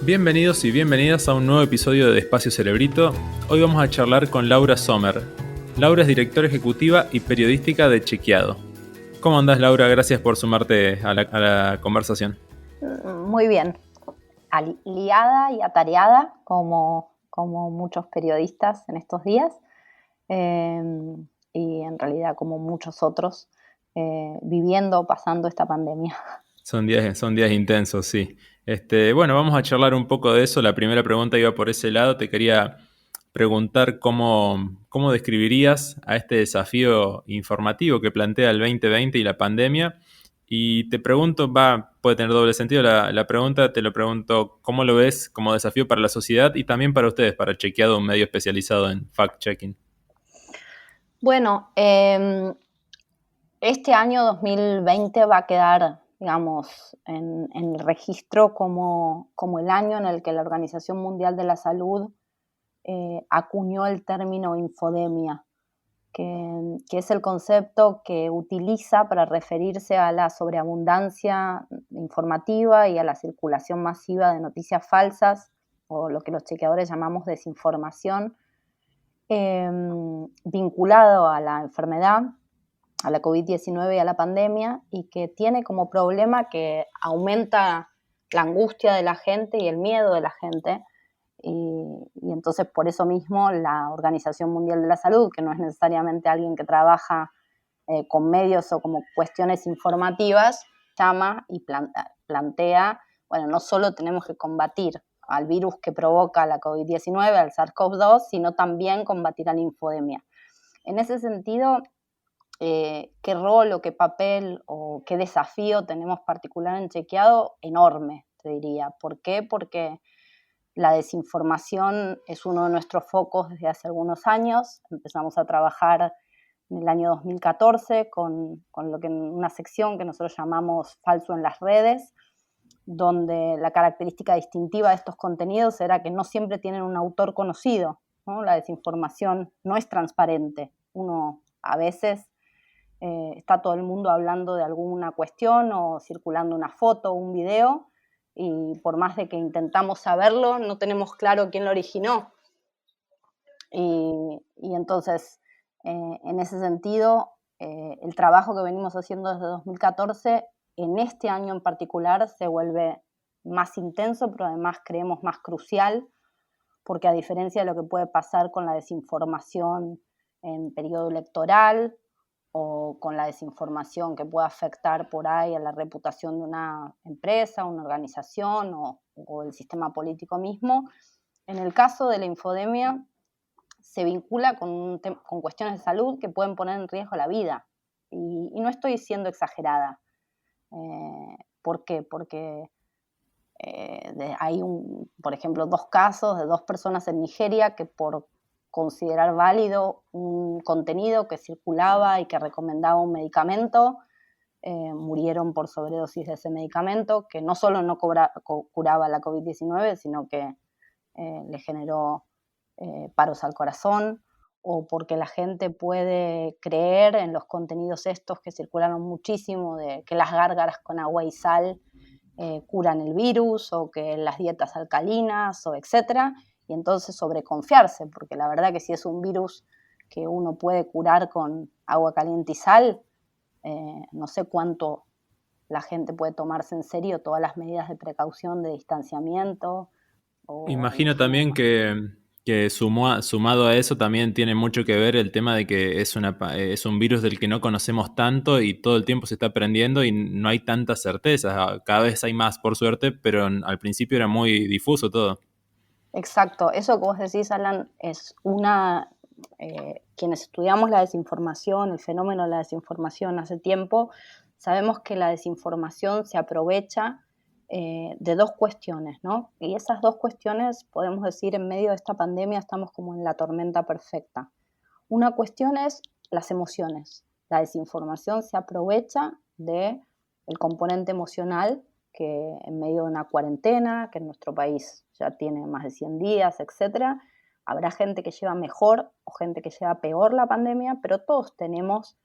Bienvenidos y bienvenidas a un nuevo episodio de Espacio Cerebrito. Hoy vamos a charlar con Laura Sommer. Laura es directora ejecutiva y periodística de Chequeado. ¿Cómo andás, Laura? Gracias por sumarte a la conversación. Muy bien, liada y atareada como muchos periodistas en estos días eh, y en realidad como muchos otros pasando esta pandemia. Son días intensos, sí. Bueno, vamos a charlar un poco de eso. La primera pregunta iba por ese lado. Te quería preguntar cómo describirías a este desafío informativo que plantea el 2020 y la pandemia. Y te pregunto, puede tener doble sentido la pregunta, te lo pregunto, ¿cómo lo ves como desafío para la sociedad y también para ustedes, para Chequeado, un medio especializado en fact-checking? Bueno, este año 2020 va a quedar, digamos, en el registro como el año en el que la Organización Mundial de la Salud acuñó el término infodemia, que es el concepto que utiliza para referirse a la sobreabundancia informativa y a la circulación masiva de noticias falsas, o lo que los chequeadores llamamos desinformación, vinculado a la enfermedad, a la COVID-19 y a la pandemia, y que tiene como problema que aumenta la angustia de la gente y el miedo de la gente. Y entonces por eso mismo la Organización Mundial de la Salud, que no es necesariamente alguien que trabaja con medios o como cuestiones informativas, llama y plantea, bueno, no solo tenemos que combatir al virus que provoca la COVID-19, al SARS-CoV-2, sino también combatir a la infodemia. En ese sentido, ¿qué rol o qué papel o qué desafío tenemos particular en Chequeado? Enorme, te diría. ¿Por qué? Porque la desinformación es uno de nuestros focos desde hace algunos años. Empezamos a trabajar en el año 2014 con una sección que nosotros llamamos Falso en las redes, donde la característica distintiva de estos contenidos era que no siempre tienen un autor conocido, ¿no? La desinformación no es transparente. Uno a veces está todo el mundo hablando de alguna cuestión o circulando una foto o un video, y por más de que intentamos saberlo, no tenemos claro quién lo originó. Y entonces, en ese sentido, el trabajo que venimos haciendo desde 2014, en este año en particular, se vuelve más intenso, pero además creemos más crucial, porque a diferencia de lo que puede pasar con la desinformación en periodo electoral o con la desinformación que pueda afectar por ahí a la reputación de una empresa, una organización o el sistema político mismo, en el caso de la infodemia se vincula con cuestiones de salud que pueden poner en riesgo la vida. Y no estoy siendo exagerada. ¿Por qué? Porque hay, por ejemplo, 2 casos de 2 personas en Nigeria que por considerar válido un contenido que circulaba y que recomendaba un medicamento, murieron por sobredosis de ese medicamento, que no solo no curaba la COVID-19, sino que le generó paros al corazón, o porque la gente puede creer en los contenidos estos que circularon muchísimo, de que las gárgaras con agua y sal curan el virus, o que las dietas alcalinas, o etcétera, y entonces sobreconfiarse, porque la verdad que si es un virus que uno puede curar con agua caliente y sal, no sé cuánto la gente puede tomarse en serio todas las medidas de precaución, de distanciamiento, o Imagino también que sumado a eso también tiene mucho que ver el tema de que es un virus del que no conocemos tanto y todo el tiempo se está aprendiendo y no hay tantas certezas. Cada vez hay más, por suerte, pero al principio era muy difuso todo. Exacto, eso que vos decís, Alan, es quienes estudiamos la desinformación, el fenómeno de la desinformación hace tiempo, sabemos que la desinformación se aprovecha de 2 cuestiones, ¿no? Y esas 2 cuestiones, podemos decir, en medio de esta pandemia estamos como en la tormenta perfecta. Una cuestión es las emociones. La desinformación se aprovecha del componente emocional, que en medio de una cuarentena, que en nuestro país ya tiene más de 100 días, etcétera, habrá gente que lleva mejor o gente que lleva peor la pandemia, pero todos tenemos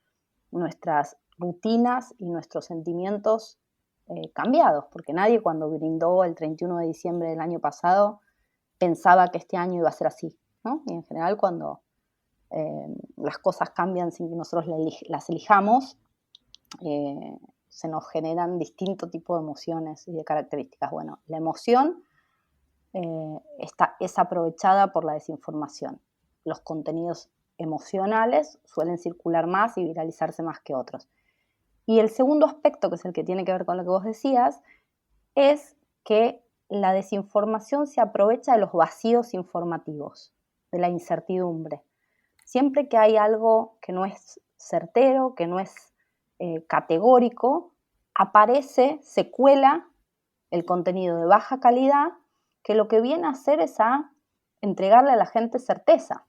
nuestras rutinas y nuestros sentimientos cambiados, porque nadie cuando brindó el 31 de diciembre del año pasado pensaba que este año iba a ser así, ¿no? Y en general cuando las cosas cambian sin que nosotros las elijamos, se nos generan distintos tipos de emociones y de características. Bueno, la emoción es aprovechada por la desinformación. Los contenidos emocionales suelen circular más y viralizarse más que otros. Y el segundo aspecto, que es el que tiene que ver con lo que vos decías, es que la desinformación se aprovecha de los vacíos informativos, de la incertidumbre. Siempre que hay algo que no es certero, que no es categórico, aparece, se cuela el contenido de baja calidad, que lo que viene a hacer es a entregarle a la gente certeza.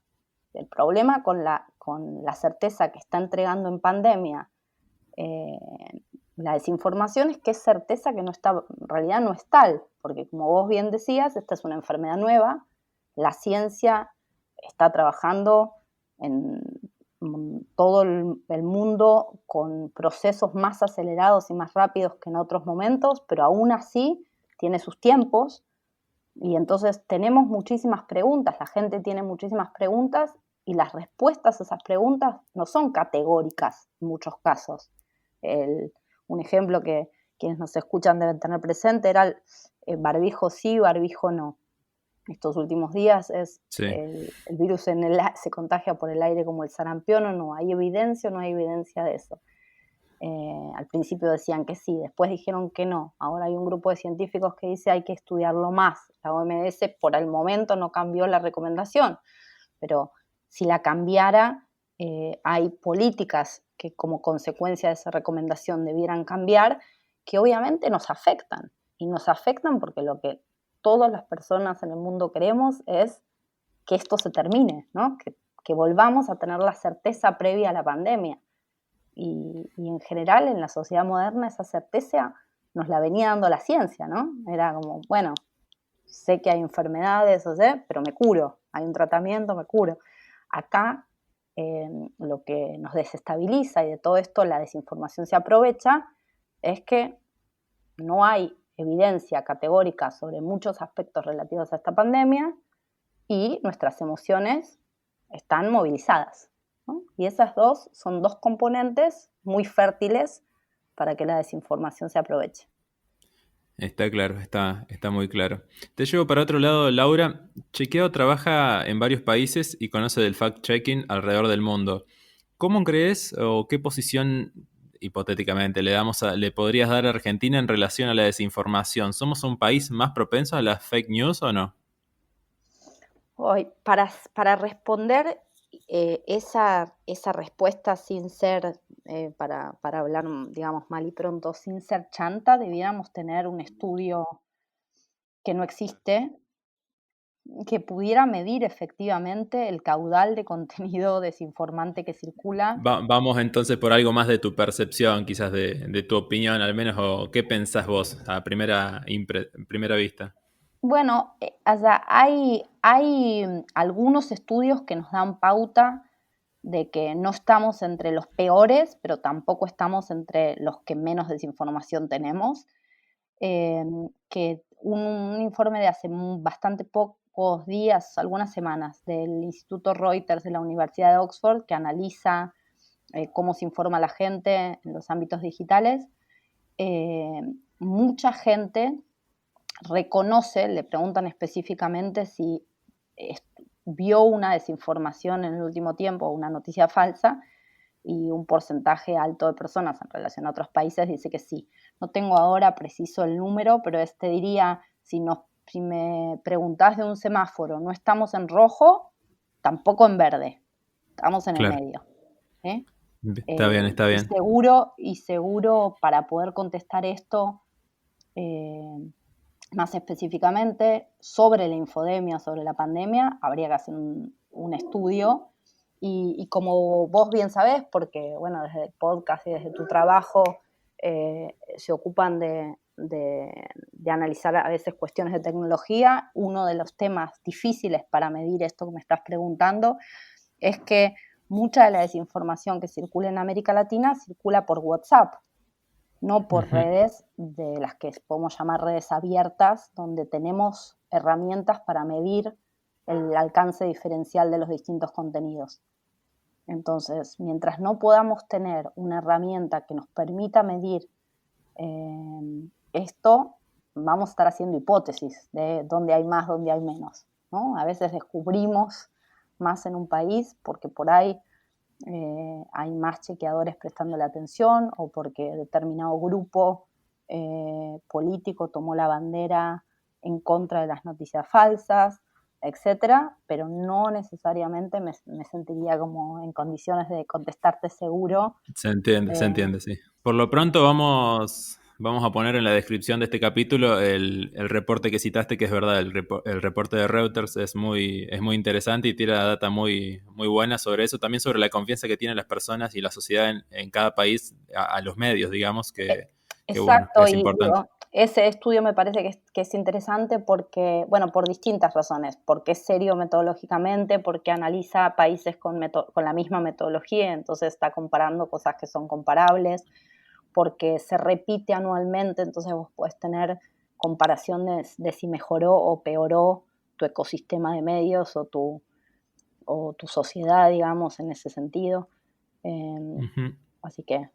El problema con la certeza que está entregando en pandemia la desinformación es que es certeza que no está, en realidad no es tal, porque como vos bien decías, esta es una enfermedad nueva, la ciencia está trabajando en todo el mundo con procesos más acelerados y más rápidos que en otros momentos, pero aún así tiene sus tiempos y entonces tenemos muchísimas preguntas, la gente tiene muchísimas preguntas y las respuestas a esas preguntas no son categóricas en muchos casos. Un ejemplo que quienes nos escuchan deben tener presente era el barbijo sí, barbijo no. Estos últimos días es Sí. el virus se contagia por el aire como el sarampión o no. ¿Hay evidencia o no hay evidencia de eso? Al principio decían que sí, después dijeron que no. Ahora hay un grupo de científicos que dice hay que estudiarlo más. La OMS por el momento no cambió la recomendación, pero si la cambiara, hay políticas que como consecuencia de esa recomendación debieran cambiar, que obviamente nos afectan. Y nos afectan porque lo que todas las personas en el mundo queremos es que esto se termine, ¿no? Que volvamos a tener la certeza previa a la pandemia. Y en general en la sociedad moderna esa certeza nos la venía dando la ciencia, ¿no? Era como, bueno, sé que hay enfermedades, pero me curo, hay un tratamiento, me curo. Acá lo que nos desestabiliza y de todo esto la desinformación se aprovecha es que no hay evidencia categórica sobre muchos aspectos relativos a esta pandemia y nuestras emociones están movilizadas, ¿no? Y esas dos son dos componentes muy fértiles para que la desinformación se aproveche. Está claro, está muy claro. Te llevo para otro lado, Laura. Chequeado trabaja en varios países y conoce del fact-checking alrededor del mundo. ¿Cómo crees o qué posición, hipotéticamente, le podrías dar a Argentina en relación a la desinformación? ¿Somos un país más propenso a las fake news o no? Hoy, para responder esa respuesta sin ser, para hablar, digamos, mal y pronto, sin ser chanta, debiéramos tener un estudio que no existe, que pudiera medir efectivamente el caudal de contenido desinformante que circula. Vamos entonces por algo más de tu percepción, quizás de tu opinión al menos, o qué pensás vos a primera vista. Bueno, o sea, hay algunos estudios que nos dan pauta de que no estamos entre los peores, pero tampoco estamos entre los que menos desinformación tenemos. Que un informe de hace bastante pocos días, algunas semanas, del Instituto Reuters de la Universidad de Oxford, que analiza cómo se informa la gente en los ámbitos digitales, mucha gente reconoce, le preguntan específicamente si vio una desinformación en el último tiempo o una noticia falsa, y un porcentaje alto de personas en relación a otros países dice que sí. No tengo ahora preciso el número, pero te diría, si me preguntás de un semáforo, no estamos en rojo, tampoco en verde, estamos en el Claro, medio. ¿Eh? está bien, está Y bien. seguro para poder contestar esto más específicamente sobre la infodemia, sobre la pandemia, habría que hacer un estudio y como vos bien sabés, porque bueno, desde el podcast y desde tu trabajo se ocupan de analizar a veces cuestiones de tecnología, uno de los temas difíciles para medir esto que me estás preguntando es que mucha de la desinformación que circula en América Latina circula por WhatsApp. no por Ujú. redes de las que podemos llamar redes abiertas, donde tenemos herramientas para medir el alcance diferencial de los distintos contenidos. Entonces, mientras no podamos tener una herramienta que nos permita medir esto, vamos a estar haciendo hipótesis de dónde hay más, dónde hay menos, ¿no? A veces descubrimos más en un país porque por ahí hay más chequeadores prestándole atención o porque determinado grupo político tomó la bandera en contra de las noticias falsas, etcétera, pero no necesariamente me sentiría como en condiciones de contestarte seguro. Se Eh, entiende, sí. Por lo pronto vamos a poner en la descripción de este capítulo el reporte que citaste, que es verdad, el reporte de Reuters es muy interesante y tira data muy buena sobre eso, también sobre la confianza que tienen las personas y la sociedad en cada país a los medios, digamos, que bueno, Exacto, es y importante. digo, ese estudio me parece que es interesante porque, bueno, por distintas razones, porque es serio metodológicamente, porque analiza países con la misma metodología, entonces está comparando cosas que son comparables, porque se repite anualmente, entonces vos podés tener comparaciones de si mejoró o peoró tu ecosistema de medios o tu sociedad, digamos, en ese sentido. Eh, Ujú. así que,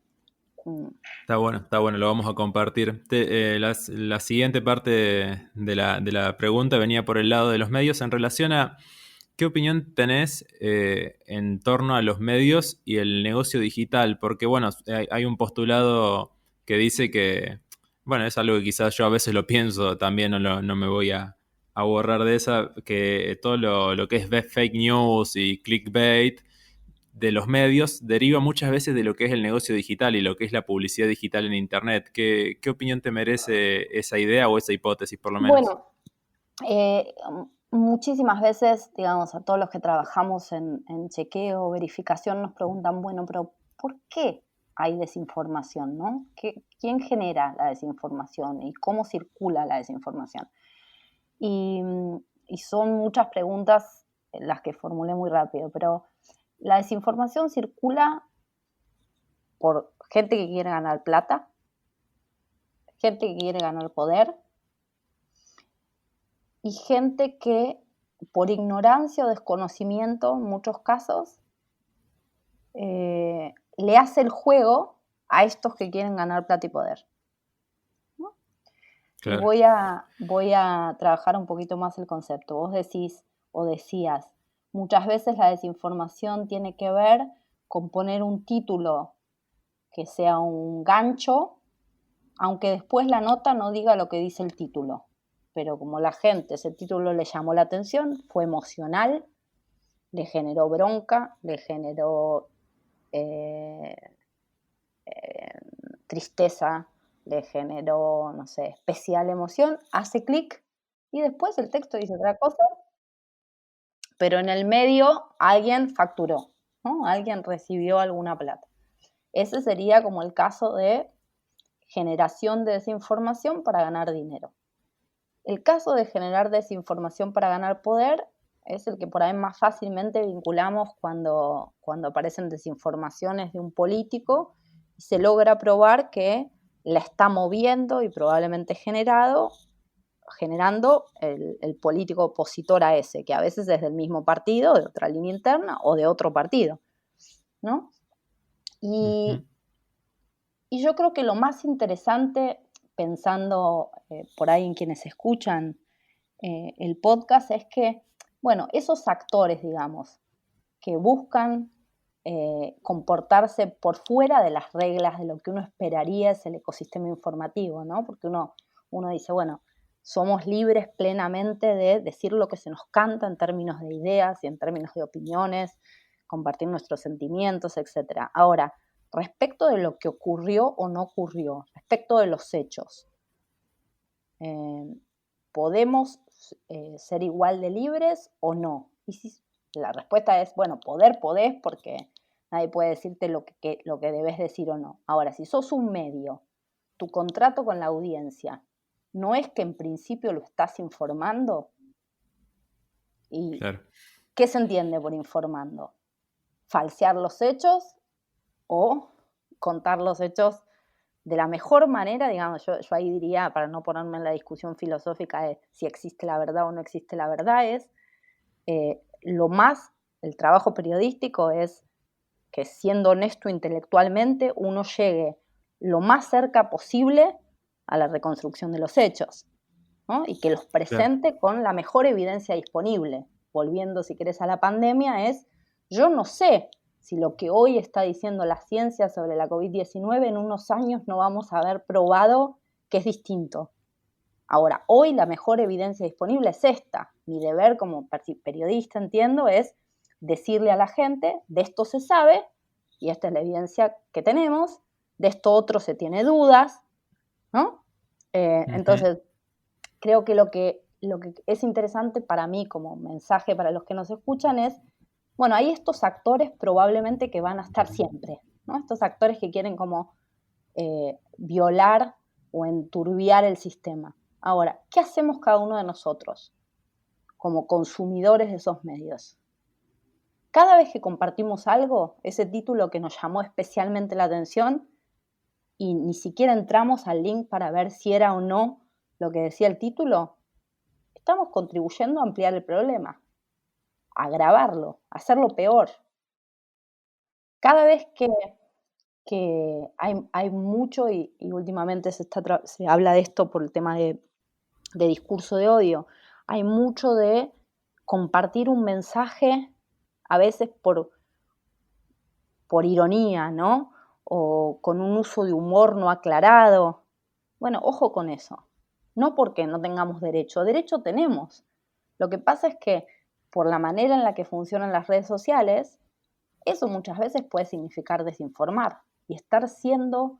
mm, Está bueno, lo vamos a compartir. La siguiente parte de la pregunta venía por el lado de los medios en relación a qué opinión tenés en torno a los medios y el negocio digital, porque bueno, hay un postulado que dice que, bueno, es algo que quizás yo a veces lo pienso también, no me voy a borrar de esa, que todo lo que es fake news y clickbait de los medios deriva muchas veces de lo que es el negocio digital y lo que es la publicidad digital en Internet. ¿Qué opinión te merece esa idea o esa hipótesis, por lo menos? bueno, Eh, muchísimas veces, digamos, a todos los que trabajamos en chequeo o verificación nos preguntan, bueno, pero ¿por qué hay desinformación, no? ¿Quién genera la desinformación y cómo circula la desinformación? Y, y son muchas preguntas las que formulé muy rápido, pero la desinformación circula por gente que quiere ganar plata, gente que quiere ganar poder y gente que por ignorancia o desconocimiento en muchos casos le hace el juego a estos que quieren ganar plata y poder, ¿no? Y Claro. voy a trabajar un poquito más el concepto. Vos decís o decías, muchas veces la desinformación tiene que ver con poner un título que sea un gancho, aunque después la nota no diga lo que dice el título. Pero como la gente, ese título le llamó la atención, fue emocional, le generó bronca, le generó eh, tristeza, le generó, no sé, especial emoción, hace clic y después el texto dice otra cosa, pero en el medio alguien facturó, ¿no? Alguien recibió alguna plata. Ese sería como el caso de generación de desinformación para ganar dinero. El caso de generar desinformación para ganar poder es el que por ahí más fácilmente vinculamos cuando aparecen desinformaciones de un político y se logra probar que la está moviendo y probablemente generando el político opositor a ese, que a veces es del mismo partido, de otra línea interna o de otro partido, ¿no? Ujú. Y, y yo creo que lo más interesante, pensando por ahí en quienes escuchan el podcast es que, bueno, esos actores, digamos, que buscan comportarse por fuera de las reglas de lo que uno esperaría es el ecosistema informativo, ¿no? Porque uno dice, bueno, somos libres plenamente de decir lo que se nos canta en términos de ideas y en términos de opiniones, compartir nuestros sentimientos, etcétera. Ahora, respecto de lo que ocurrió o no ocurrió, respecto de los hechos, eh, ¿podemos ser igual de libres o no? Y si la respuesta es, bueno, podés porque nadie puede decirte lo que debes decir o no. Ahora, si sos un medio, tu contrato con la audiencia no es que en principio lo estás informando. ¿Y Claro. qué se entiende por informando? ¿Falsear los hechos o contar los hechos de la mejor manera, digamos, yo ahí diría, para no ponerme en la discusión filosófica de si existe la verdad o no existe la verdad, es el trabajo periodístico es que siendo honesto intelectualmente uno llegue lo más cerca posible a la reconstrucción de los hechos, ¿no? Y que los Claro. presente con la mejor evidencia disponible. Volviendo, si querés, a la pandemia, yo no sé si lo que hoy está diciendo la ciencia sobre la COVID-19 en unos años no vamos a haber probado que es distinto. Ahora, hoy la mejor evidencia disponible es esta. Mi deber como periodista, entiendo, es decirle a la gente, de esto se sabe, y esta es la evidencia que tenemos, de esto otro se tiene dudas, ¿no? Ujú. Entonces, creo que lo que es interesante para mí como mensaje para los que nos escuchan es, bueno, hay estos actores probablemente que van a estar siempre, ¿no? Estos actores que quieren como violar o enturbiar el sistema. Ahora, ¿qué hacemos cada uno de nosotros como consumidores de esos medios? Cada vez que compartimos algo, ese título que nos llamó especialmente la atención y ni siquiera entramos al link para ver si era o no lo que decía el título, estamos contribuyendo a ampliar el problema, a agravarlo, a hacerlo peor. Cada vez que hay mucho, y últimamente se habla de esto por el tema de discurso de odio, hay mucho de compartir un mensaje, a veces por ironía, ¿no? O con un uso de humor no aclarado. Bueno, ojo con eso. No porque no tengamos derecho tenemos. Lo que pasa es que por la manera en la que funcionan las redes sociales, eso muchas veces puede significar desinformar y estar siendo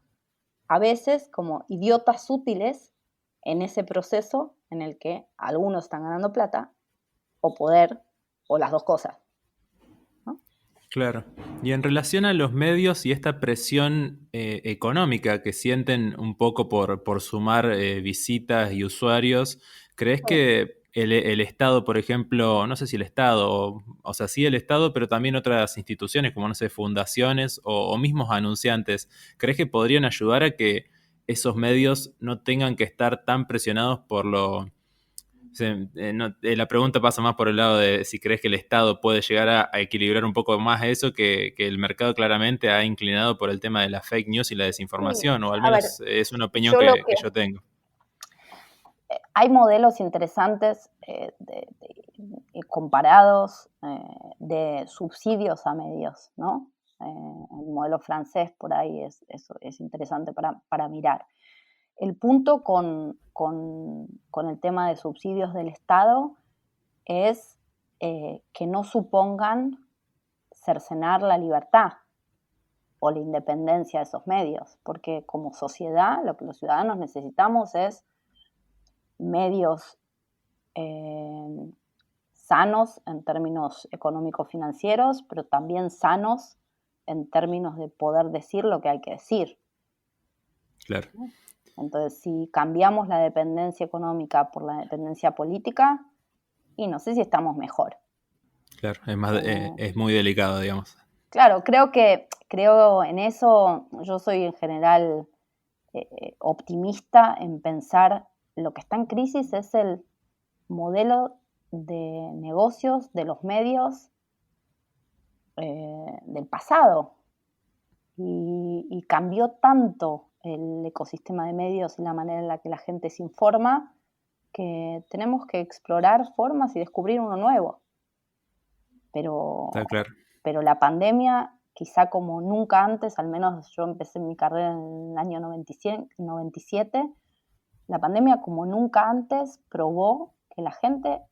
a veces como idiotas útiles en ese proceso en el que algunos están ganando plata o poder o las dos cosas, ¿no? Claro. Y en relación a los medios y esta presión económica que sienten un poco por sumar visitas y usuarios, ¿crees que el Estado, por ejemplo, no sé si el Estado, o sea, sí el Estado, pero también otras instituciones como, no sé, fundaciones o mismos anunciantes, ¿crees que podrían ayudar a que esos medios no tengan que estar tan presionados por lo... Sí, la pregunta pasa más por el lado de si crees que el Estado puede llegar a equilibrar un poco más eso, que el mercado claramente ha inclinado por el tema de la fake news y la Sí, desinformación, o al a ver, menos es una opinión yo lo que que yo tengo. hay modelos interesantes comparados de subsidios a medios, ¿no? El modelo francés por ahí es interesante para mirar. El punto con el tema de subsidios del Estado es que no supongan cercenar la libertad o la independencia de esos medios, porque como sociedad lo que los ciudadanos necesitamos es medios sanos en términos económicos financieros, pero también sanos en términos de poder decir lo que hay que decir. Claro, Entonces, si cambiamos la dependencia económica por la dependencia política, y no sé si estamos mejor. claro, Eh, es muy delicado, digamos. claro, creo en eso, yo soy en general optimista en pensar lo que está en crisis es el modelo de negocios de los medios del pasado y cambió tanto el ecosistema de medios y la manera en la que la gente se informa que tenemos que explorar formas y descubrir uno nuevo. Está Pero, claro. pero la pandemia, quizá como nunca antes, al menos yo empecé mi carrera en el año 97, la pandemia como nunca antes probó que la gente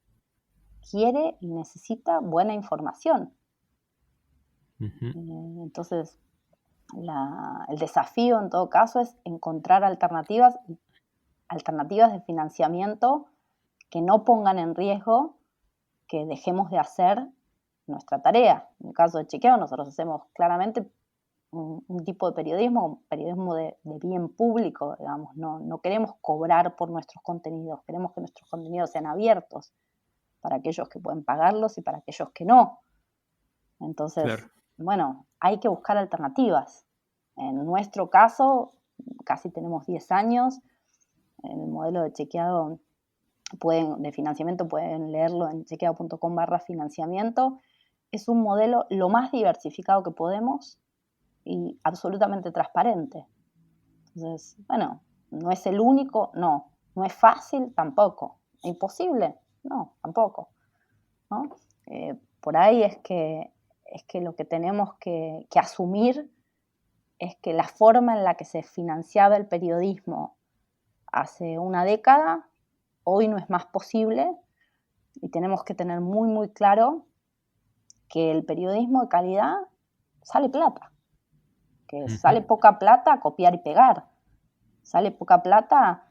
quiere y necesita buena información. Ujú. Entonces, el desafío en todo caso es encontrar alternativas de financiamiento que no pongan en riesgo que dejemos de hacer nuestra tarea. En el caso de Chequeo, nosotros hacemos claramente un tipo de periodismo de bien público, digamos, no queremos cobrar por nuestros contenidos, queremos que nuestros contenidos sean abiertos para aquellos que pueden pagarlos y para aquellos que no. Entonces, Claro. bueno, hay que buscar alternativas. En nuestro caso, casi tenemos 10 años. En el modelo de chequeado de financiamiento pueden leerlo en chequeado.com/financiamiento. Es un modelo lo más diversificado que podemos y absolutamente transparente. Entonces, bueno, no es el único, no es fácil tampoco, imposible, no, tampoco, ¿no? Por ahí es que lo que tenemos que asumir es que la forma en la que se financiaba el periodismo hace una década, hoy no es más posible, y tenemos que tener muy, muy claro que el periodismo de calidad sale plata, que sale poca plata copiar y pegar, sale poca plata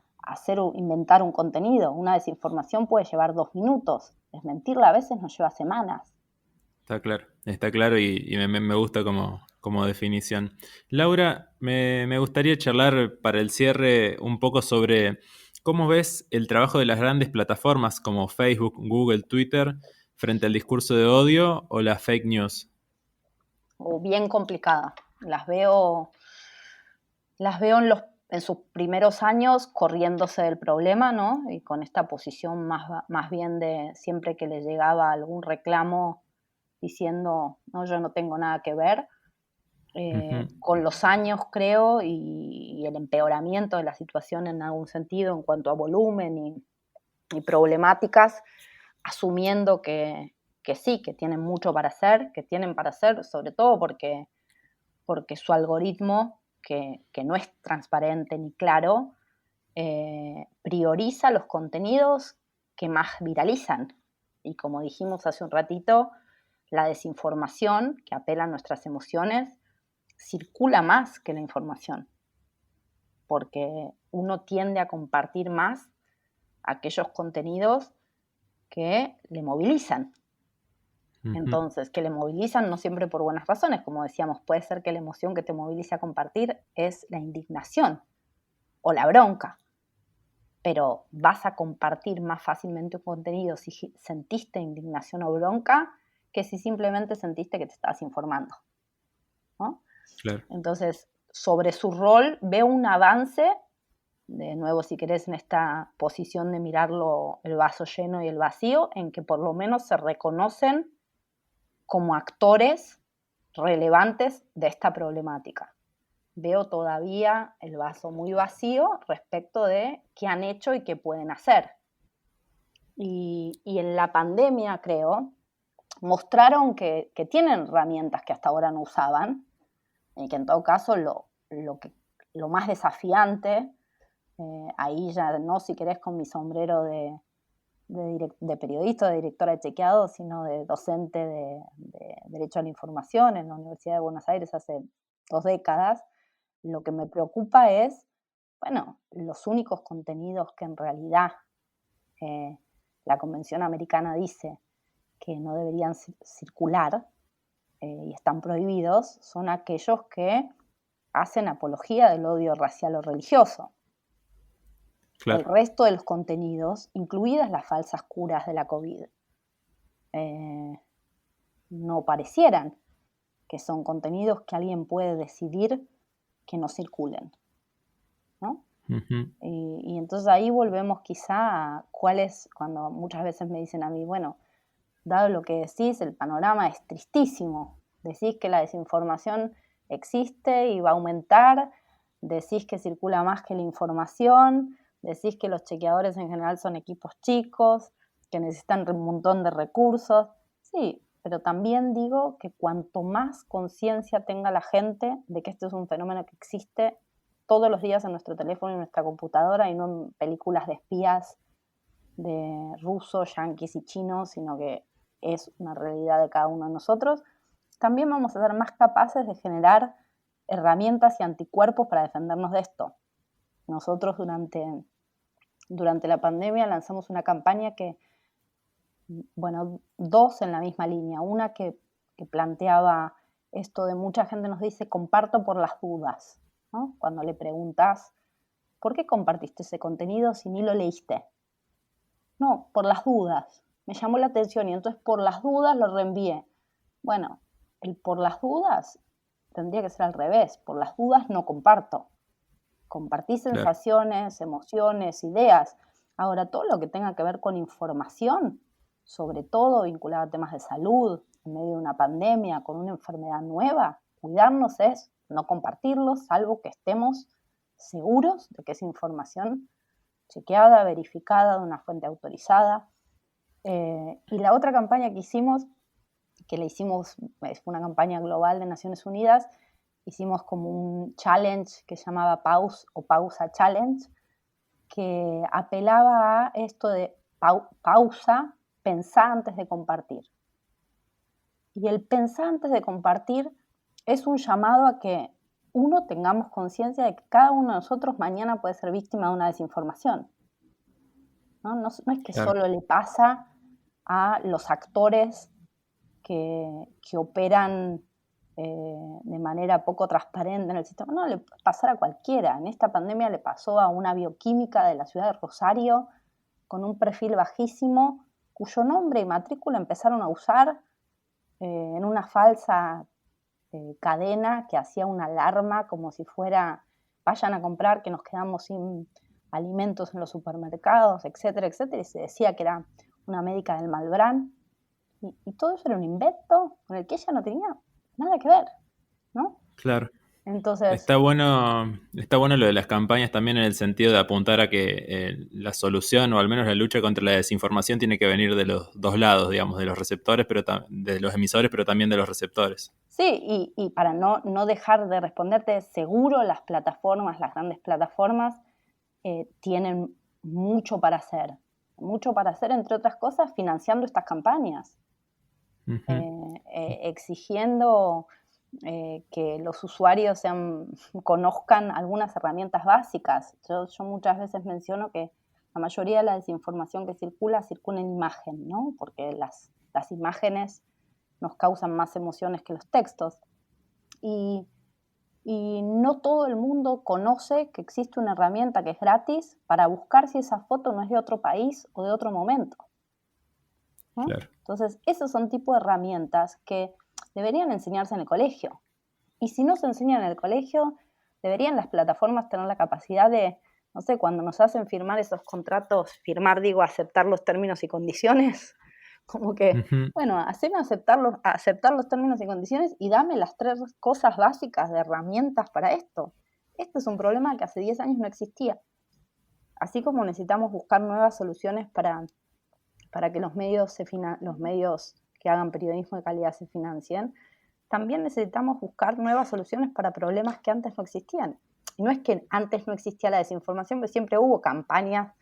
inventar un contenido. Una desinformación puede llevar 2 minutos, desmentirla a veces nos lleva semanas. Está claro y me gusta como definición. Laura, me gustaría charlar para el cierre un poco sobre cómo ves el trabajo de las grandes plataformas como Facebook, Google, Twitter frente al discurso de odio o las fake news. O bien complicada. Las veo en sus primeros años corriéndose del problema, ¿no? Y con esta posición más bien de siempre que les llegaba algún reclamo diciendo, no, yo no tengo nada que ver. Con los años, creo, y el empeoramiento de la situación en algún sentido en cuanto a volumen y problemáticas, asumiendo que sí, que tienen mucho para hacer, sobre todo porque su algoritmo, que no es transparente ni claro, prioriza los contenidos que más viralizan. Y como dijimos hace un ratito, la desinformación, que apela a nuestras emociones, circula más que la información, porque uno tiende a compartir más aquellos contenidos que le movilizan. Entonces, que le movilizan no siempre por buenas razones, como decíamos, puede ser que la emoción que te movilice a compartir es la indignación o la bronca, pero vas a compartir más fácilmente un contenido si sentiste indignación o bronca que si simplemente sentiste que te estabas informando, ¿no? Claro. Entonces, sobre su rol veo un avance, de nuevo si querés en esta posición de mirarlo el vaso lleno y el vacío, en que por lo menos se reconocen como actores relevantes de esta problemática. Veo todavía el vaso muy vacío respecto de qué han hecho y qué pueden hacer. Y en la pandemia, creo, mostraron que tienen herramientas que hasta ahora no usaban, y que en todo caso lo más desafiante, ahí ya no si querés con mi sombrero de periodista, de directora de chequeado, sino de docente de Derecho a la Información en la Universidad de Buenos Aires hace 2 décadas, lo que me preocupa es, bueno, los únicos contenidos que en realidad la Convención Americana dice que no deberían circular y están prohibidos, son aquellos que hacen apología del odio racial o religioso. Claro. El resto de los contenidos, incluidas las falsas curas de la COVID, no parecieran que son contenidos que alguien puede decidir que no circulen, ¿no? Y entonces ahí volvemos quizá a cuando muchas veces me dicen a mí, bueno, dado lo que decís, el panorama es tristísimo. Decís que la desinformación existe y va a aumentar, decís que circula más que la información, decís que los chequeadores en general son equipos chicos, que necesitan un montón de recursos. Sí, pero también digo que cuanto más conciencia tenga la gente de que este es un fenómeno que existe todos los días en nuestro teléfono y en nuestra computadora y no en películas de espías de rusos, yanquis y chinos, sino que es una realidad de cada uno de nosotros, también vamos a ser más capaces de generar herramientas y anticuerpos para defendernos de esto. Nosotros durante la pandemia lanzamos una campaña que, bueno, 2 en la misma línea. Una que planteaba esto de mucha gente nos dice, comparto por las dudas, ¿no? Cuando le preguntas, ¿por qué compartiste ese contenido si ni lo leíste? No, por las dudas. Me llamó la atención y entonces por las dudas lo reenvié. Bueno, el por las dudas tendría que ser al revés. Por las dudas no comparto. compartí claro, sensaciones, emociones, ideas. Ahora, todo lo que tenga que ver con información, sobre todo vinculado a temas de salud, en medio de una pandemia, con una enfermedad nueva, cuidarnos es no compartirlo, salvo que estemos seguros de que esa información chequeada, verificada, de una fuente autorizada. Y la otra campaña que hicimos, que le hicimos, fue una campaña global de Naciones Unidas, hicimos como un challenge que se llamaba Pause o Pausa Challenge, que apelaba a esto de pausa, pensar antes de compartir. Y el pensar antes de compartir es un llamado a que uno tengamos conciencia de que cada uno de nosotros mañana puede ser víctima de una desinformación. No es que claro. solo le pasa a los actores que operan de manera poco transparente en el sistema. No, le puede pasar a cualquiera. En esta pandemia le pasó a una bioquímica de la ciudad de Rosario con un perfil bajísimo, cuyo nombre y matrícula empezaron a usar en una falsa cadena que hacía una alarma como si fuera, vayan a comprar que nos quedamos sin alimentos en los supermercados, etcétera, etcétera, y se decía que era una médica del Malbrán, y todo eso era un invento con el que ella no tenía nada que ver, ¿no? Claro. Entonces, Está bueno lo de las campañas también en el sentido de apuntar a que la solución o al menos la lucha contra la desinformación tiene que venir de los dos lados, digamos, de los receptores, pero de los emisores, pero también de los receptores. sí, y para no dejar de responderte, seguro las plataformas, las grandes plataformas, tienen mucho para hacer, entre otras cosas, financiando estas campañas, Ujú. exigiendo que los usuarios conozcan algunas herramientas básicas. Yo muchas veces menciono que la mayoría de la desinformación que circula en imagen, ¿no? Porque las imágenes nos causan más emociones que los textos. Y, y no todo el mundo conoce que existe una herramienta que es gratis para buscar si esa foto no es de otro país o de otro momento, ¿no? Claro. Entonces, esos son tipos de herramientas que deberían enseñarse en el colegio. Y si no se enseñan en el colegio, deberían las plataformas tener la capacidad de, no sé, cuando nos hacen firmar esos contratos, aceptar los términos y condiciones, como que, Ujú. bueno, haceme aceptar los términos y condiciones y dame las 3 cosas básicas de herramientas para esto. Este es un problema que hace 10 años no existía. Así como necesitamos buscar nuevas soluciones para que los medios que hagan periodismo de calidad se financien, también necesitamos buscar nuevas soluciones para problemas que antes no existían. Y no es que antes no existía la desinformación, pero siempre hubo campañas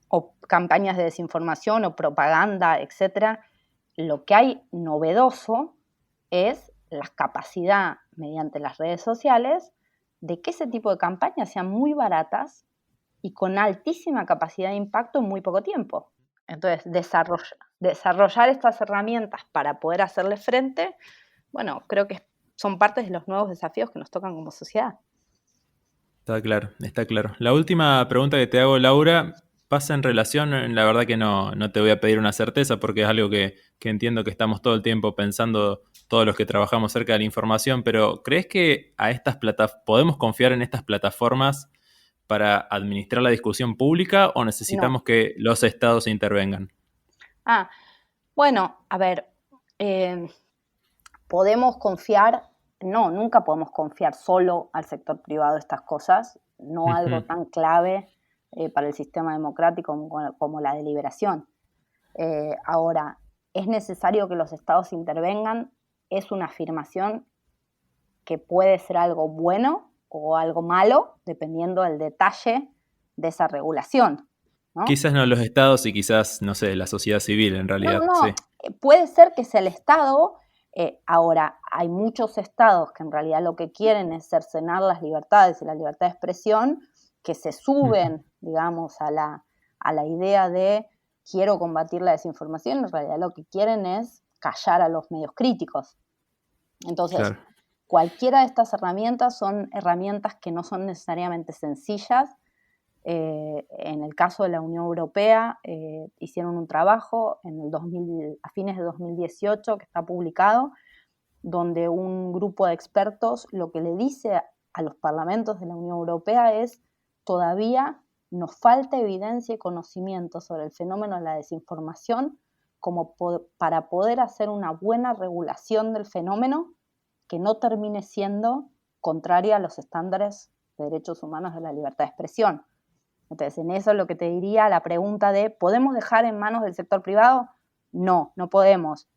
de desinformación o propaganda, etcétera. Lo que hay novedoso es la capacidad mediante las redes sociales de que ese tipo de campañas sean muy baratas y con altísima capacidad de impacto en muy poco tiempo. Entonces, desarrollar estas herramientas para poder hacerle frente, bueno, creo que son partes de los nuevos desafíos que nos tocan como sociedad. Está claro, está claro. La última pregunta que te hago, Laura, pasa en relación, la verdad que no te voy a pedir una certeza porque es algo que entiendo que estamos todo el tiempo pensando todos los que trabajamos cerca de la información, pero ¿crees que a estas podemos confiar en estas plataformas para administrar la discusión pública o No. necesitamos que los estados intervengan? Ah, bueno, a ver, eh, podemos confiar, no, nunca podemos confiar solo al sector privado de estas cosas, no algo Ujú. tan clave para el sistema democrático como la deliberación. Ahora, ¿es necesario que los estados intervengan? Es una afirmación que puede ser algo bueno o algo malo, dependiendo del detalle de esa regulación, ¿no? Quizás no los estados y quizás, no sé, la sociedad civil en No, realidad, no, sí. puede ser que sea el Estado. Ahora, hay muchos estados que en realidad lo que quieren es cercenar las libertades y la libertad de expresión, que se Ujú. suben, digamos, a la idea de quiero combatir la desinformación. En realidad lo que quieren es callar a los medios críticos. Entonces, Claro. cualquiera de estas herramientas son herramientas que no son necesariamente sencillas. En el caso de la Unión Europea, hicieron un trabajo a fines de 2018 que está publicado, donde un grupo de expertos lo que le dice a los parlamentos de la Unión Europea es: todavía nos falta evidencia y conocimiento sobre el fenómeno de la desinformación como para poder hacer una buena regulación del fenómeno que no termine siendo contraria a los estándares de derechos humanos de la libertad de expresión. Entonces, en eso es lo que te diría la pregunta de: ¿podemos dejar en manos del sector privado? No, no podemos.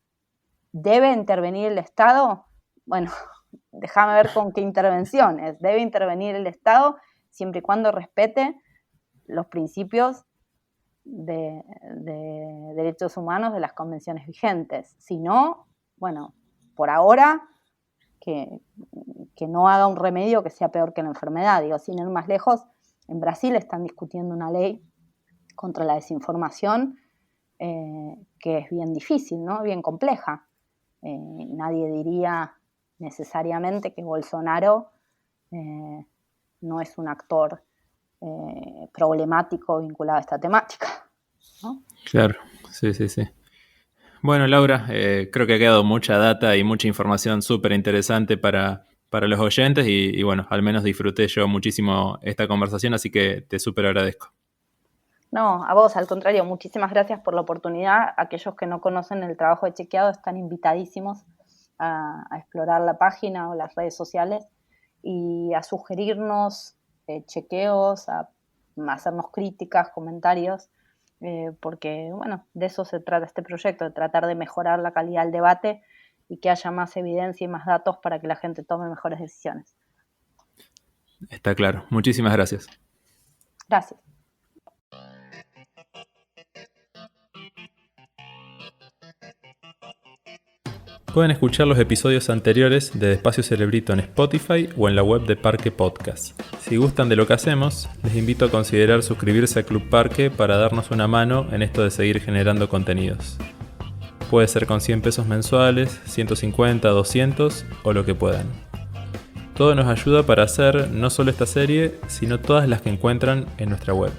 ¿Debe intervenir el Estado? Bueno, déjame ver con qué intervenciones. Debe intervenir el Estado siempre y cuando respete los principios de derechos humanos de las convenciones vigentes. Si no, bueno, por ahora que no haga un remedio que sea peor que la enfermedad. Digo, sin ir más lejos, en Brasil están discutiendo una ley contra la desinformación que es bien difícil, ¿no? Bien compleja. Nadie diría necesariamente que Bolsonaro no es un actor problemático vinculado a esta temática, ¿no? Claro, sí. Bueno, Laura, creo que ha quedado mucha data y mucha información súper interesante para los oyentes y bueno, al menos disfruté yo muchísimo esta conversación, así que te súper agradezco. No, a vos, al contrario, muchísimas gracias por la oportunidad. Aquellos que no conocen el trabajo de Chequeado están invitadísimos a explorar la página o las redes sociales y a sugerirnos chequeos, a hacernos críticas, comentarios, porque, bueno, de eso se trata este proyecto, de tratar de mejorar la calidad del debate y que haya más evidencia y más datos para que la gente tome mejores decisiones. Está claro. Muchísimas gracias. Gracias. Pueden escuchar los episodios anteriores de Despacio Cerebrito en Spotify o en la web de Parque Podcast. Si gustan de lo que hacemos, les invito a considerar suscribirse a Club Parque para darnos una mano en esto de seguir generando contenidos. Puede ser con 100 pesos mensuales, 150, 200 o lo que puedan. Todo nos ayuda para hacer no solo esta serie, sino todas las que encuentran en nuestra web.